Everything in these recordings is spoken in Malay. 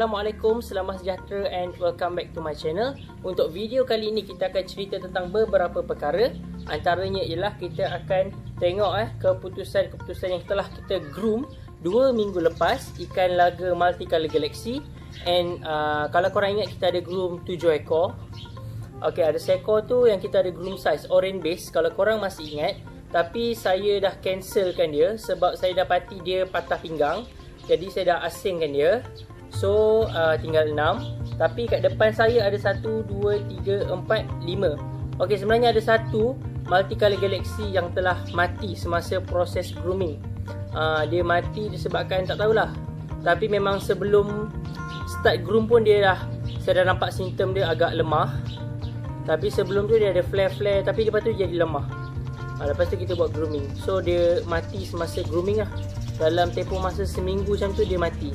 Assalamualaikum, selamat sejahtera and welcome back to my channel. Untuk video kali ini kita akan cerita tentang beberapa perkara. Antaranya ialah kita akan tengok keputusan-keputusan yang telah kita groom 2 minggu lepas ikan laga multicolor galaxy. And kalau korang ingat kita ada groom 7 ekor. Okay, ada seekor tu yang kita ada groom size orange base kalau korang masih ingat. Tapi saya dah cancelkan dia sebab saya dapati dia patah pinggang. Jadi saya dah asingkan dia. So tinggal 6. Tapi kat depan saya ada 1, 2, 3, 4, 5. Ok, sebenarnya ada satu multicolor galaxy yang telah mati semasa proses grooming. Dia mati disebabkan tak tahulah. Tapi memang sebelum start groom pun saya dah nampak simptom dia agak lemah. Tapi sebelum tu dia ada flare-flare, tapi lepas tu jadi lemah. Lepas tu kita buat grooming. So dia mati semasa grooming lah. Dalam tempoh masa seminggu macam tu dia mati.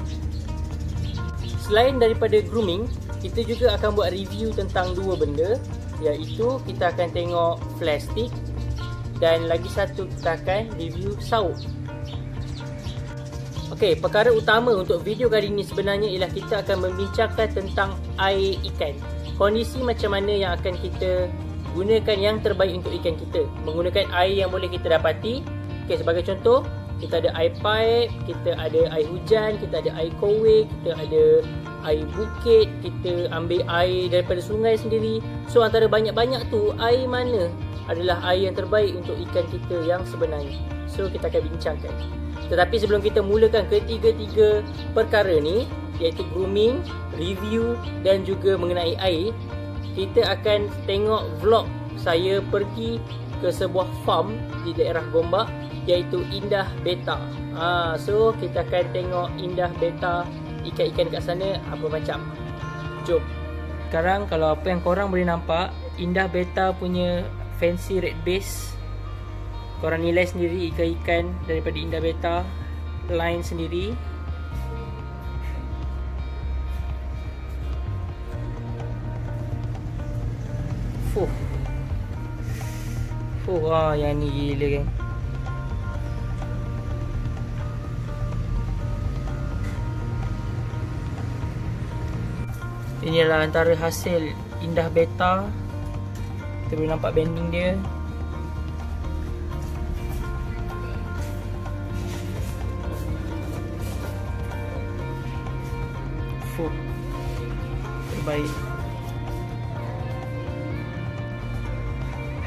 Selain daripada grooming, kita juga akan buat review tentang dua benda, iaitu kita akan tengok flash stick dan lagi satu kita akan review sauk. Okey, perkara utama untuk video kali ini sebenarnya ialah kita akan membincangkan tentang air ikan. Kondisi macam mana yang akan kita gunakan yang terbaik untuk ikan kita, menggunakan air yang boleh kita dapati. Okey, sebagai contoh, kita ada air pipe, kita ada air hujan, kita ada air kowe, kita ada air bukit, kita ambil air daripada sungai sendiri. So antara banyak-banyak tu, air mana adalah air yang terbaik untuk ikan kita yang sebenarnya. So kita akan bincangkan. Tetapi sebelum kita mulakan ketiga-tiga perkara ni, iaitu grooming, review dan juga mengenai air, kita akan tengok vlog saya pergi ke sebuah farm di daerah Gombak, iaitu Indah Beta. So kita akan tengok Indah Beta, ikan-ikan kat sana apa macam. Jom. Sekarang kalau apa yang korang boleh nampak, Indah Beta punya fancy red base. Korang nilai sendiri ikan-ikan daripada Indah Beta, line sendiri. Wah, yang ni gila kan. Inilah antara hasil Indah Beta. Kita boleh nampak bending dia. Terbaik.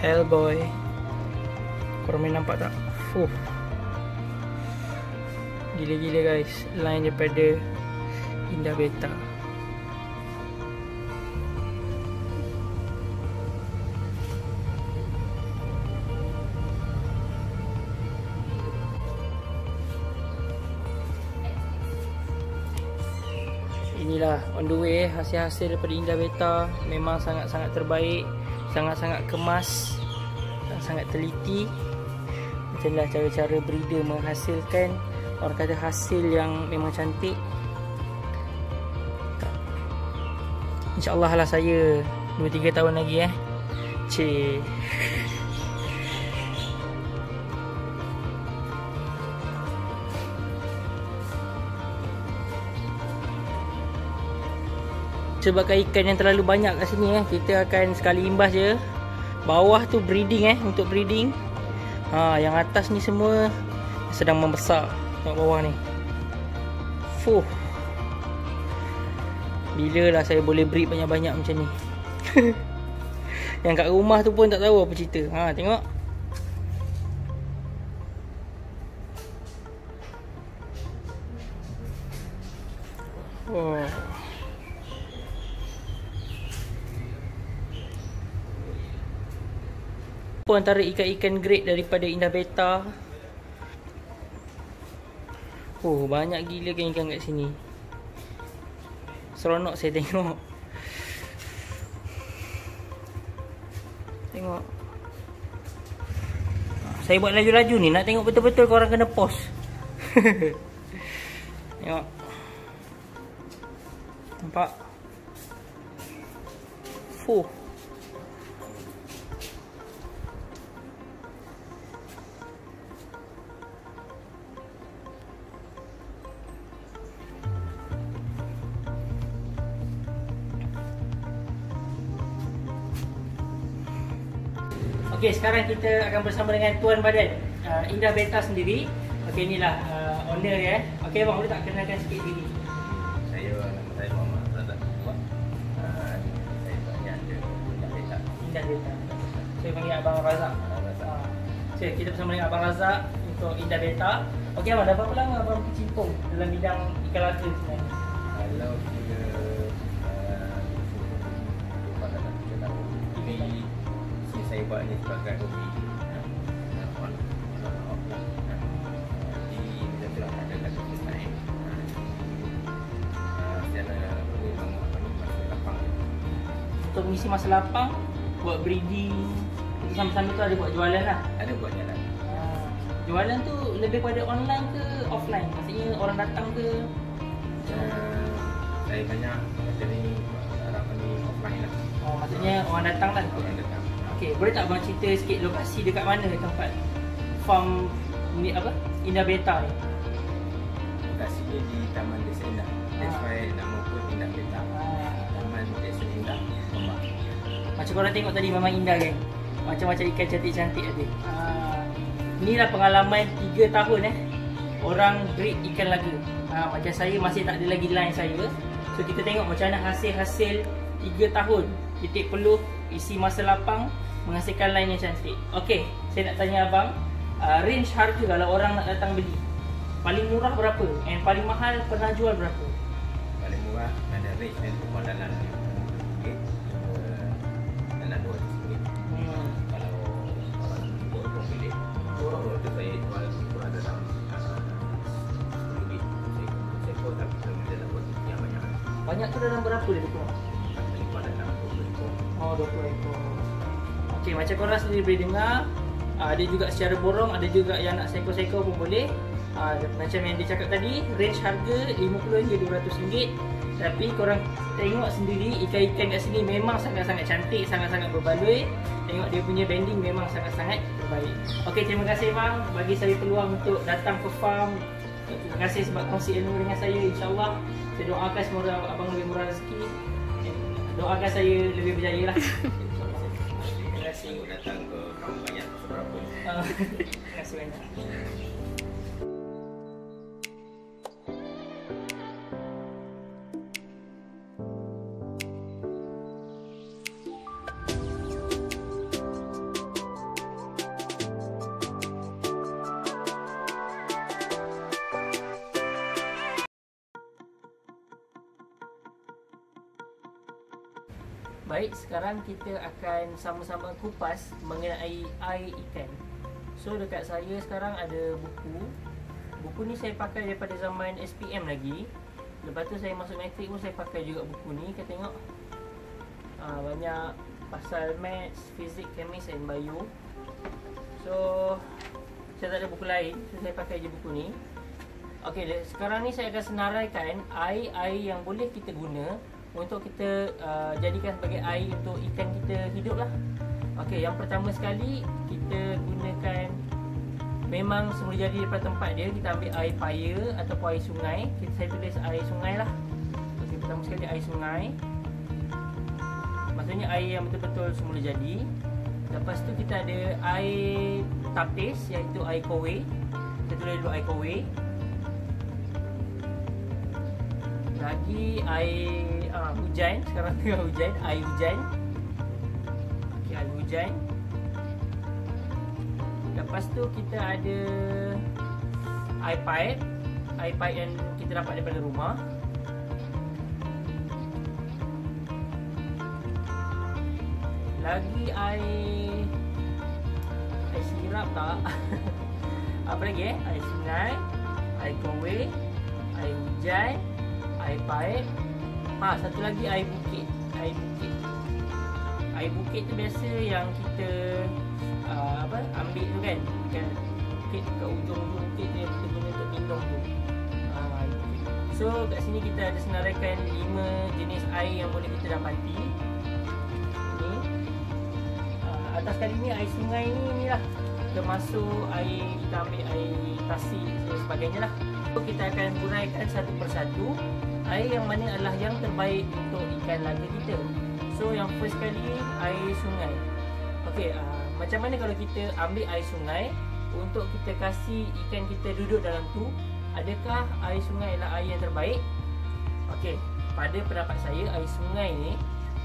Hellboy. Korang boleh nampak tak? Gila-gila guys. Line daripada Indah Beta. Inilah on the way hasil-hasil daripada Indah Beta. Memang sangat-sangat terbaik, sangat-sangat kemas dan sangat teliti. Macamlah cara-cara breeder menghasilkan, orang kata, hasil yang memang cantik. InsyaAllah lah saya 2-3 tahun lagi Cik. Sebabkan ikan yang terlalu banyak kat sini kita akan sekali imbas je. Bawah tu breeding untuk breeding. Yang atas ni semua sedang membesar. Tengok bawah ni. Bila lah saya boleh breed banyak-banyak macam ni. Yang kat rumah tu pun tak tahu apa cerita. Tengok. Antara ikan-ikan grade daripada Indah Beta. Banyak gila kan ikan kat sini. Seronok saya tengok. Tengok. Saya buat laju-laju ni nak tengok betul-betul korang kena pause. Tengok. Nampak? Okey, sekarang kita akan bersama dengan Tuan Badan Indah Beta sendiri. Okey, inilah owner ya. Okey, abang boleh tak kenalkan sikit diri? Nama saya Muhammad Razak. Saya banyak ada Indah Beta. Indah Beta. Saya panggil Abang Razak. So, kita bersama dengan Abang Razak untuk Indah Beta. Okey, abang, dah berapa lama abang berkecimpung dalam bidang ikan laka sebenarnya? Kalau kita pada 3 tahun, tapi saya buat ni sebagai hobi. Jadi bila telah ada lagi time, secara memang masa lapang. Untuk mengisi masa lapang, buat breeding, sambil-sambil tu ada buat jualan lah. Ada buat jalan. Jualan tu lebih pada online ke offline? Maksudnya orang datang ke? Saya banyak macam ni harapan ni offline lah. Oh, maksudnya orang datang kan? Orang datang. Okey, boleh tak abang cerita sikit lokasi dekat mana tempat farm ni apa? Indah Beta ni? Lokasinya di Taman Desa Indah. That's why nama pun Indah Beta. Taman Desa Indah, Ombak. Macam korang tengok tadi memang indah kan? Macam-macam ikan cantik-cantik ada. Inilah pengalaman 3 tahun orang breed ikan laga. Macam saya masih tak ada lagi line saya. So kita tengok macam mana hasil-hasil 3 tahun titik peluh, isi masa lapang, menghasilkan line yang cantik. Okey, saya nak tanya abang, range harga kalau orang nak datang beli, paling murah berapa? And paling mahal pernah jual berapa? Paling murah ada range dan tukar dalam RM50 dalam RM200. Kalau orang borong pilih, borong tu saya jual kurang dalam RM10. Sekor tapi dalam kuantiti yang banyak. Banyak tu dalam berapa dia kurang? Paling kurang dalam 20 ekor. Oh, 20 ekor. Okey, macam korang sendiri boleh dengar, ada juga secara borong, ada juga yang nak sekor-sekor pun boleh. Macam yang dia cakap tadi, range harga RM50 hingga RM200. Tapi korang tengok sendiri, ikan-ikan kat sini memang sangat-sangat cantik, sangat-sangat berbaloi. Tengok dia punya banding memang sangat-sangat terbaik. Okey, terima kasih bang bagi saya peluang untuk datang ke farm. Terima kasih sebab kongsi ilmu dengan saya. InsyaAllah saya doakan semoga abang lebih murah rezeki. Doakan saya lebih berjaya lah. Terima kasih datang ke kamu banyak seberapa. Terima kasih banyak. Baik, sekarang kita akan sama-sama kupas mengenai air ikan. So dekat saya sekarang ada buku. Buku ni saya pakai daripada zaman SPM lagi. Lepas tu saya masuk matrik pun saya pakai juga buku ni. Kita tengok banyak pasal maths, fizik, kemis and bio. So saya tak ada buku lain, so saya pakai je buku ni. Okey, sekarang ni saya akan senaraikan air-air yang boleh kita guna untuk kita jadikan sebagai air untuk ikan kita hidup lah. Okey, yang pertama sekali kita gunakan, memang semula jadi daripada tempat dia, kita ambil air paya ataupun air sungai. Saya tulis air sungai lah. Okey, pertama sekali air sungai, maksudnya air yang betul-betul semula jadi. Lepas tu kita ada air tapis, iaitu air kowe. Kita tulis dulu air kowe. Lagi air hujan, sekarang tengah hujan, air hujan. Okey, air hujan. Lepas tu kita ada air pipe yang kita dapat daripada rumah. Lagi air sirap tak? Apa lagi air sungai, air kowe, air hujan, air pipe. Satu lagi air bukit. Air bukit tu biasa yang kita ambil tu kan, bukit kat ujung-ujung bukit tu yang kita guna untuk minum tu. So kat sini kita ada senaraikan 5 jenis air yang boleh kita dapati. Ni atas kali ni air sungai ni lah, termasuk air, kita ambil air tasik dan sebagainya lah. So kita akan huraikan satu persatu air yang mana adalah yang terbaik untuk ikan laga kita. So yang first kali air sungai. Okey, macam mana kalau kita ambil air sungai untuk kita kasih ikan kita duduk dalam tu? Adakah air sungai adalah air yang terbaik? Okey, pada pendapat saya air sungai ni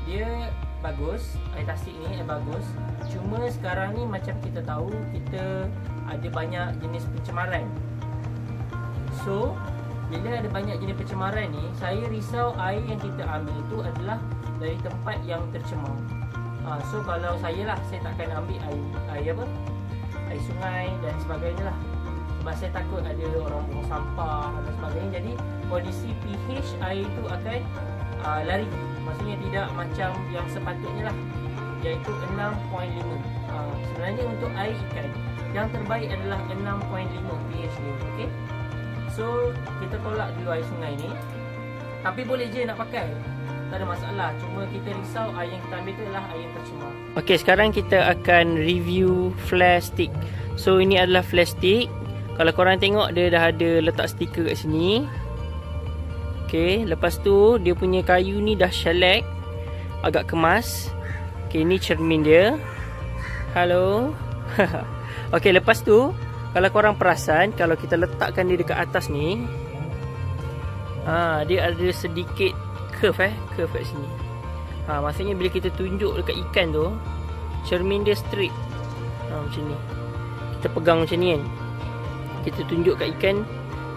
dia bagus, air tasik ni bagus. Cuma sekarang ni macam kita tahu kita ada banyak jenis pencemaran. So, bila ada banyak jenis pencemaran ni, saya risau air yang kita ambil tu adalah dari tempat yang tercemar. So kalau saya takkan ambil air sungai dan sebagainya lah. Sebab saya takut ada orang buang sampah dan sebagainya. Jadi kondisi pH air tu akan lari. Maksudnya tidak macam yang sepatutnya lah, iaitu 6.5. Sebenarnya untuk air ikan yang terbaik adalah 6.5 pH dia. Okay? So kita tolak dulu air sungai ni. Tapi boleh je nak pakai, tak ada masalah. Cuma kita risau air yang kita ambil tu adalah air yang tercemar. Okay, sekarang kita akan review flash stick. So ini adalah flash stick. Kalau korang tengok dia dah ada letak stiker kat sini. Okay, lepas tu dia punya kayu ni dah shellac, agak kemas. Okay, ni cermin dia. Halo. Okay, lepas tu kalau korang perasan, kalau kita letakkan dia dekat atas ni, dia ada sedikit curve kat sini. Maksudnya bila kita tunjuk dekat ikan tu, cermin dia straight. Macam ni. Kita pegang macam ni kan. Kita tunjuk kat ikan,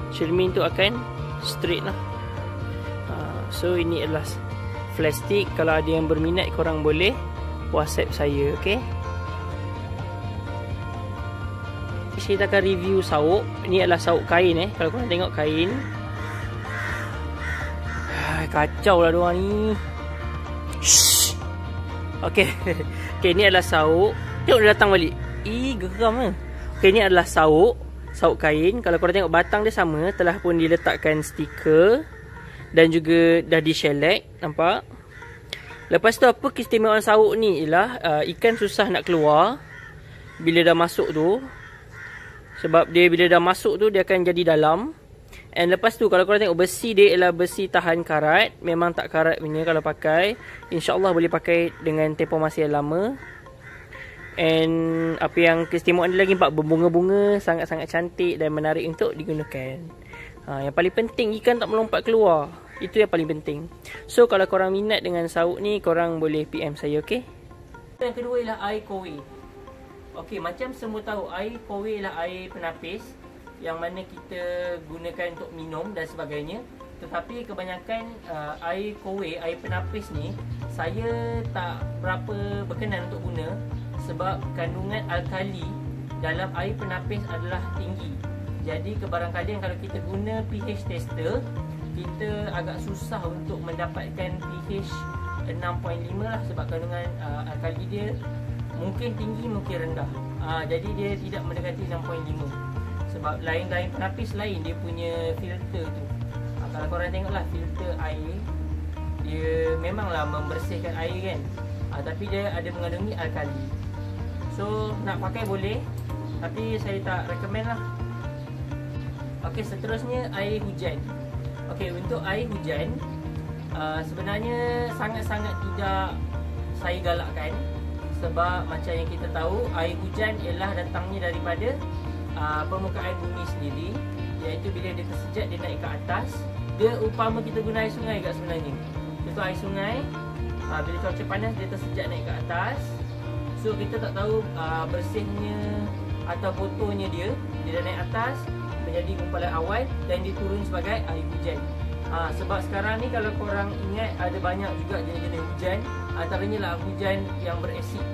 cermin tu akan straight lah. So ini adalah flash stick. Kalau ada yang berminat, korang boleh WhatsApp saya, okay? Kita akan review sauk. Ini adalah sauk kain Kalau korang tengok kain, kacau lah diorang ni. Okay. Okay, ni adalah sauk. Tengok dia datang balik. Geram lah. Okay, ni adalah sauk kain. Kalau korang tengok batang dia sama, telah pun diletakkan stiker dan juga dah di shellac. Nampak? Lepas tu apa keistimewaan sauk ni ialah ikan susah nak keluar bila dah masuk tu. Sebab dia bila dah masuk tu dia akan jadi dalam. And lepas tu kalau korang tengok besi dia ialah besi tahan karat. Memang tak karat punya kalau pakai. InsyaAllah boleh pakai dengan tempoh masa yang lama. And apa yang keistimewaan dia lagi, nampak berbunga-bunga, sangat-sangat cantik dan menarik untuk digunakan. Yang paling penting ikan tak melompat keluar. Itu yang paling penting. So kalau korang minat dengan sauk ni, korang boleh PM saya, okay? Yang kedua ialah air kowe. Okay, macam semua tahu, air kowe ialah air penapis yang mana kita gunakan untuk minum dan sebagainya. Tetapi kebanyakan air kowe, air penapis ni, saya tak berapa berkenan untuk guna. Sebab kandungan alkali dalam air penapis adalah tinggi. Jadi kebarangkalian kalau kita guna pH tester, kita agak susah untuk mendapatkan pH 6.5 lah. Sebab kandungan alkali dia mungkin tinggi, mungkin rendah. Jadi dia tidak mendekati 6.5. Sebab lain-lain penapis lain dia punya filter tu. Kalau korang tengoklah filter air, dia memanglah membersihkan air kan. Tapi dia ada mengandungi alkali. So nak pakai boleh, tapi saya tak recommend lah. Okey, seterusnya air hujan. Okey, untuk air hujan sebenarnya sangat-sangat tidak saya galakkan. Sebab macam yang kita tahu, air hujan ialah datangnya daripada permukaan bumi sendiri. Iaitu bila dia tersejat, dia naik ke atas. Dia umpama kita guna air sungai kat sebenarnya. Itu air sungai, bila cuaca panas dia tersejat naik ke atas. So kita tak tahu bersihnya atau kotornya dia dah naik atas menjadi gumpalan awan dan dia turun sebagai air hujan. Sebab sekarang ni kalau korang ingat, ada banyak juga jenis-jenis hujan. Antaranya lah hujan yang berasid.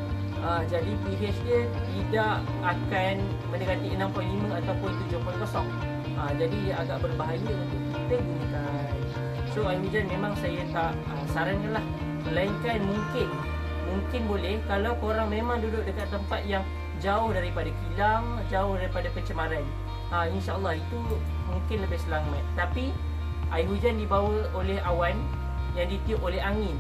Jadi pH dia tidak akan mendekati 6.5 ataupun 7.0. Jadi dia agak berbahaya untuk kita gunakan. So air hujan memang saya tak sarankan lah. Melainkan mungkin boleh kalau korang memang duduk dekat tempat yang jauh daripada kilang, jauh daripada pencemaran. InsyaAllah itu mungkin lebih selamat. Tapi air hujan dibawa oleh awan yang ditiup oleh angin.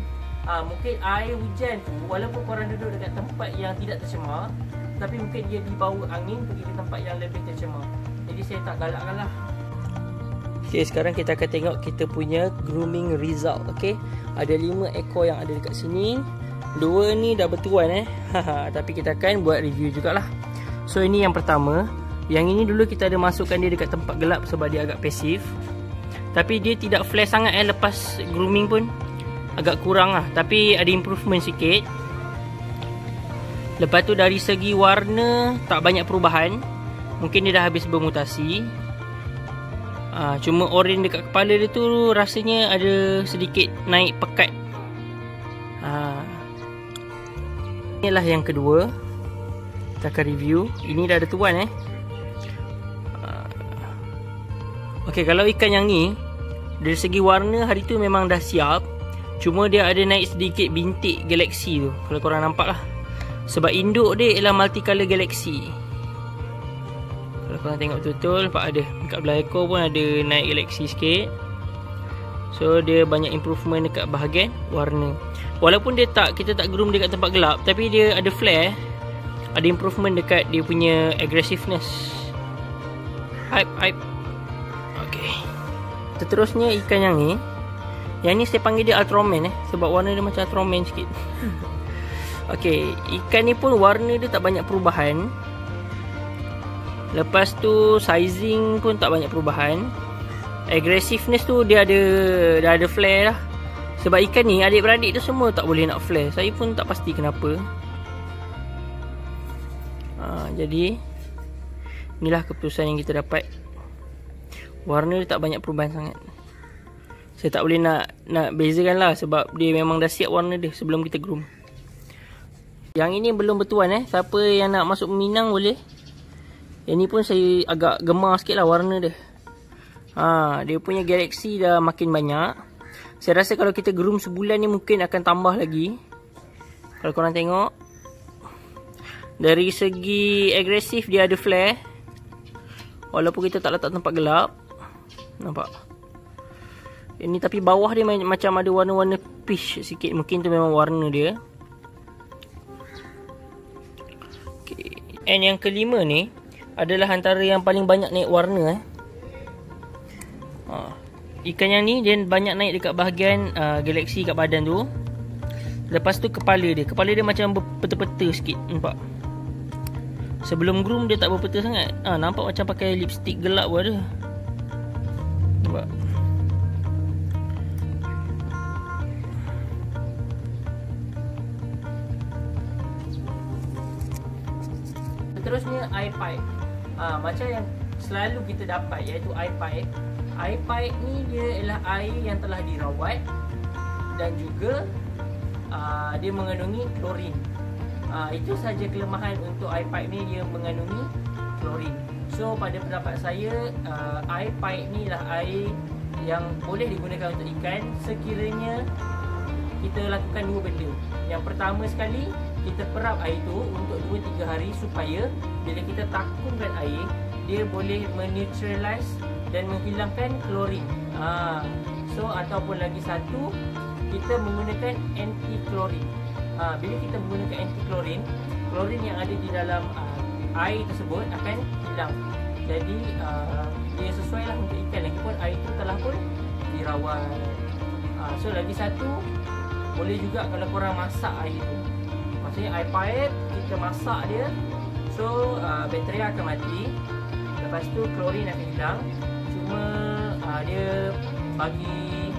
Mungkin air hujan tu walaupun korang duduk dekat tempat yang tidak tercemar, tapi mungkin dia dibawa angin pergi ke tempat yang lebih tercemar. Jadi saya tak galakkan lah. Okay, sekarang kita akan tengok kita punya grooming result. Okay, ada 5 ekor yang ada dekat sini. Dua ni dah bertuan tapi kita akan buat review jugalah. So ini yang pertama. Yang ini dulu kita ada masukkan dia dekat tempat gelap sebab dia agak pasif. Tapi dia tidak flash sangat lepas grooming pun agak kurang lah. Tapi ada improvement sikit. Lepas tu dari segi warna tak banyak perubahan. Mungkin dia dah habis bermutasi. Cuma oren dekat kepala dia tu rasanya ada sedikit naik pekat. Inilah yang kedua. Kita akan review. Ini dah ada tuan Okey, kalau ikan yang ni dari segi warna hari tu memang dah siap. Cuma dia ada naik sedikit bintik galaksi tu. Kalau korang nampak lah. Sebab induk dia ialah multicolor galaksi. Kalau korang tengok betul-betul, nampak ada dekat belah ekor pun ada naik galaksi sikit. So dia banyak improvement dekat bahagian warna. Walaupun dia kita tak groom dekat tempat gelap, tapi dia ada flare. Ada improvement dekat dia punya aggressiveness. Hype. Okay. Seterusnya ikan yang ni. Yang ni saya panggil dia Ultraman sebab warna dia macam Ultraman sikit. Okay, ikan ni pun warna dia tak banyak perubahan. Lepas tu sizing pun tak banyak perubahan. Aggressiveness tu dia dah ada flare lah. Sebab ikan ni adik-beradik tu semua tak boleh nak flare. Saya pun tak pasti kenapa. Jadi inilah keputusan yang kita dapat. Warna dia tak banyak perubahan sangat. Saya tak boleh nak bezakan lah sebab dia memang dah siap warna dia sebelum kita groom. Yang ini belum bertuan Siapa yang nak masuk meminang boleh. Yang ni pun saya agak gemar sikit lah warna dia. Dia punya galaksi dah makin banyak. Saya rasa kalau kita groom sebulan ni mungkin akan tambah lagi. Kalau korang tengok, dari segi agresif dia ada flare. Walaupun kita tak letak tempat gelap. Nampak? Ini tapi bawah dia macam ada warna-warna peach sikit. Mungkin tu memang warna dia. Okay. And yang kelima ni adalah antara yang paling banyak naik warna Ikan yang ni dia banyak naik dekat bahagian galaksi kat badan tu. Lepas tu kepala dia macam berpeta-peta sikit. Nampak? Sebelum groom dia tak berpeta sangat. Nampak macam pakai lipstick gelap pun ada. Nampak? Seterusnya eye pipe. Macam yang selalu kita dapat iaitu eye pipe. Eye pipe ni dia ialah air yang telah dirawat dan juga dia mengandungi klorin. Itu saja kelemahan untuk eye pipe ni, dia mengandungi klorin. So pada pendapat saya eye pipe ni lah air yang boleh digunakan untuk ikan sekiranya kita lakukan dua benda. Yang pertama sekali, kita perap air tu untuk 2-3 hari supaya bila kita takumkan air, dia boleh meneutralize dan menghilangkan klorin. So ataupun lagi satu, kita menggunakan anti klorin. Bila kita menggunakan anti klorin, klorin yang ada di dalam air tersebut akan hilang. Jadi dia sesuai lah untuk ikan, lagipun air itu telah pun dirawat. So lagi satu, boleh juga kalau korang masak air tu. Maksudnya air pipe kita masak dia, so bakteria akan mati. Lepas tu klorin akan hilang. Cuma dia bagi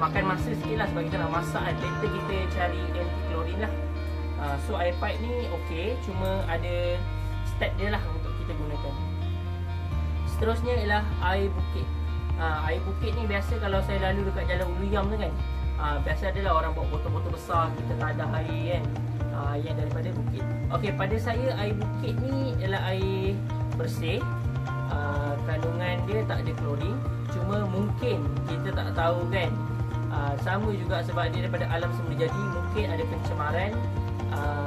makan masa sikit lah sebab kita nak masak kan. Later kita cari anti klorin lah. So air pipe ni okey, cuma ada step dia lah untuk kita gunakan. Seterusnya ialah air bukit. Air bukit ni biasa kalau saya lalu dekat jalan Uluyam tu kan, biasa adalah orang bawa botol-botol besar, kita tadah air kan, yang daripada bukit. Okey, pada saya air bukit ni ialah air bersih. Kandungan dia tak ada klorin. Cuma mungkin kita tak tahu kan. Sama juga sebab dia daripada alam semula jadi, mungkin ada pencemaran,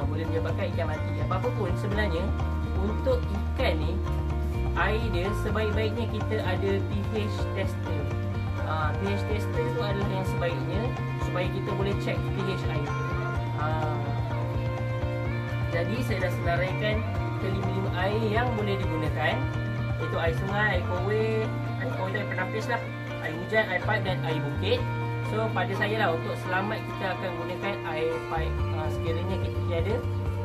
boleh menyebabkan ikan mati. Apa-apa pun sebenarnya untuk ikan ni, air dia sebaik-baiknya kita ada pH tester. pH tester tu adalah yang sebaiknya supaya kita boleh check pH air. Jadi saya dah senaraikan kelima-lima air yang boleh digunakan, iaitu air sungai, air kowe tu air penapis lah, air hujan, air pipe dan air bukit. So pada saya lah, untuk selamat kita akan gunakan air pipe. Sekiranya kita tiada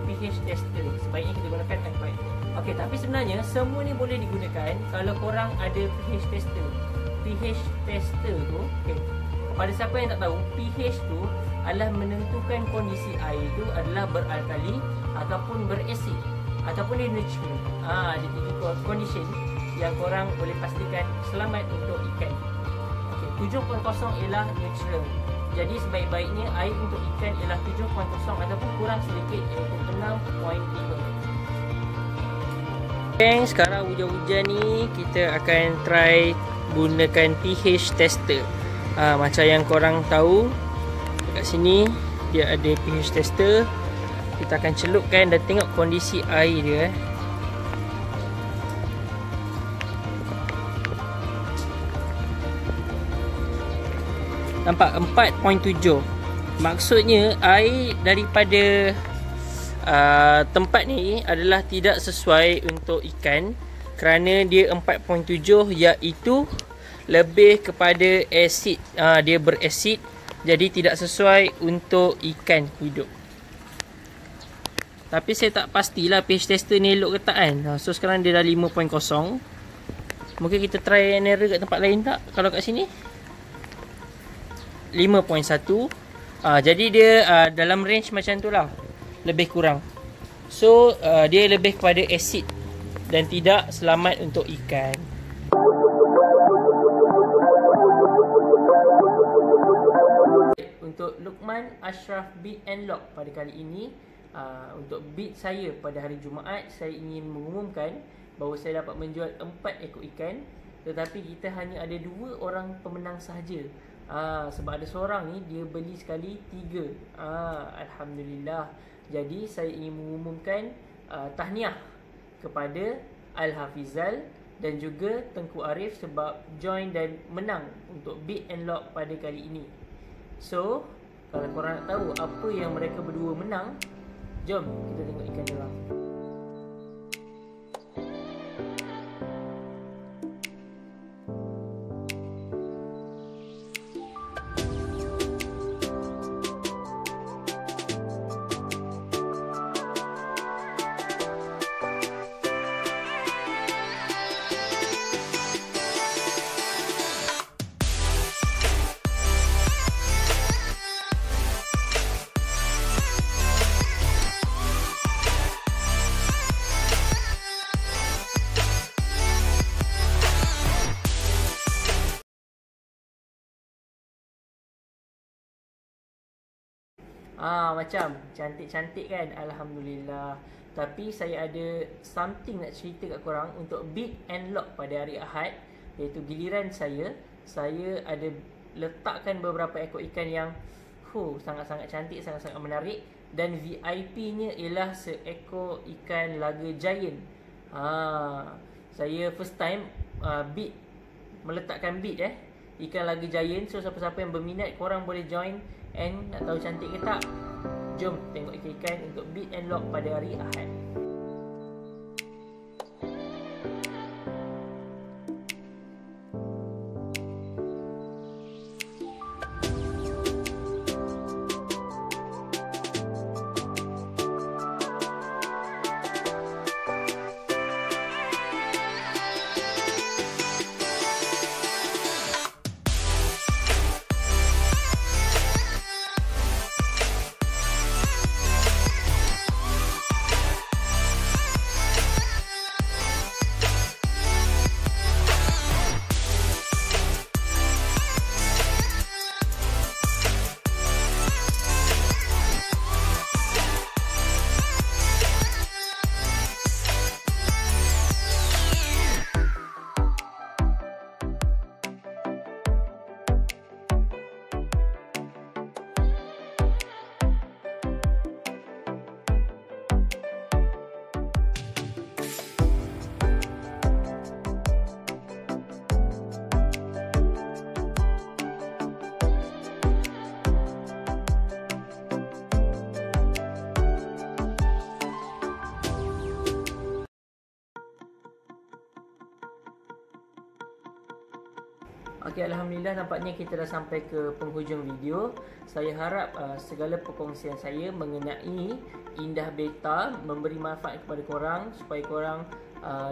pH tester, sebaiknya kita gunakan air pipe. Okey, tapi sebenarnya semua ni boleh digunakan kalau korang ada pH tester. pH tester tu, okey, kepada siapa yang tak tahu, pH tu adalah menentukan kondisi air tu adalah beralkali ataupun berasid ataupun dia neutral. Dia tiga condition yang korang boleh pastikan selamat untuk ikan. Okey, 7.0 ialah neutral. Jadi sebaik-baiknya air untuk ikan ialah 7.0 ataupun kurang sedikit iaitu 6.5. Okay, sekarang hujan-hujan ni kita akan try gunakan pH tester. Macam yang korang tahu, dekat sini dia ada pH tester. Kita akan celupkan dan tengok kondisi air dia. Nampak 4.7. Maksudnya air daripada tempat ni adalah tidak sesuai untuk ikan, kerana dia 4.7 iaitu lebih kepada asid. Dia berasid, jadi tidak sesuai untuk ikan hidup. Tapi saya tak pastilah pH tester ni elok ke tak kan. So sekarang dia dah 5.0. Mungkin kita try and error kat tempat lain tak, kalau kat sini 5.1. Jadi dia dalam range macam tu lah, lebih kurang. So dia lebih kepada asid dan tidak selamat untuk ikan. Untuk Luqman Ashraf Bait and Lock pada kali ini, untuk bid saya pada hari Jumaat, saya ingin mengumumkan bahawa saya dapat menjual 4 ekor ikan. Tetapi kita hanya ada 2 orang pemenang sahaja. Sebab ada seorang ni dia beli sekali 3. Alhamdulillah. Jadi saya ingin mengumumkan tahniah kepada Al-Hafizal dan juga Tengku Arif sebab join dan menang untuk Bait and Lock pada kali ini. So kalau korang nak tahu apa yang mereka berdua menang, jom kita tengok ikan dia orang. Macam cantik-cantik kan, Alhamdulillah. Tapi saya ada something nak cerita kat korang untuk Bait and Lock pada hari Ahad, iaitu giliran saya ada letakkan beberapa ekor ikan yang sangat-sangat cantik, sangat-sangat menarik. Dan VIP-nya ialah seekor ikan laga giant. Saya first time meletakkan bid ikan laga giant. So siapa-siapa yang berminat, korang boleh join. And nak tahu cantik ke tak? Jom tengok ikan-ikan untuk Bait and Lock pada hari Ahad. Okey, Alhamdulillah nampaknya kita dah sampai ke penghujung video. Saya harap segala perkongsian saya mengenai Indah Beta memberi manfaat kepada korang, supaya korang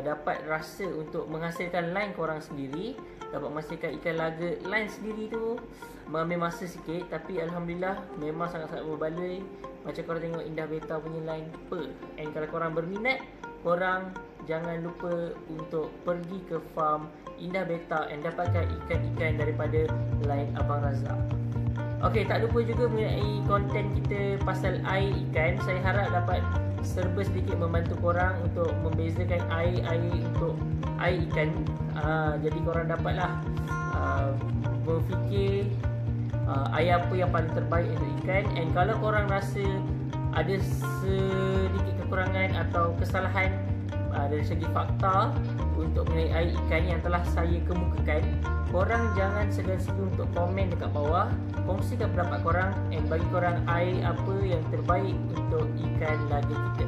dapat rasa untuk menghasilkan line korang sendiri, dapat menghasilkan ikan laga line sendiri tu. Mengambil masa sikit, tapi Alhamdulillah memang sangat-sangat berbaloi. Macam korang tengok Indah Beta punya line pearl. And kalau korang berminat, korang jangan lupa untuk pergi ke farm Indah Beta dan dapatkan ikan-ikan daripada line Abang Razak. Okey, tak lupa juga mengenai konten kita pasal air ikan. Saya harap dapat serba sedikit membantu korang untuk membezakan air untuk air ikan. Jadi korang dapatlah berfikir air apa yang paling terbaik untuk ikan. And kalau korang rasa ada sedikit kekurangan atau kesalahan dari segi fakta untuk mengenai air ikan yang telah saya kemukakan, korang jangan segan-segan untuk komen dekat bawah, kongsikan pendapat korang dan bagi korang air apa yang terbaik untuk ikan laga kita.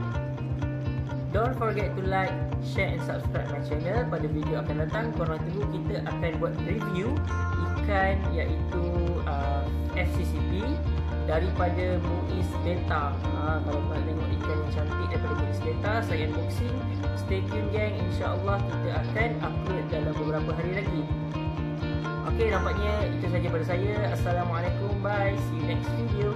Don't forget to like, share and subscribe my channel. Pada video akan datang korang tunggu kita akan buat review ikan iaitu FCCP daripada Muiz Beta. Kalau korang tengok ikan yang cantik daripada Muiz Beta, saya unboxing. Stay tune gang, insya-Allah kita akan upload dalam beberapa hari lagi. Okey, nampaknya itu saja pada saya. Assalamualaikum, bye, see you next video.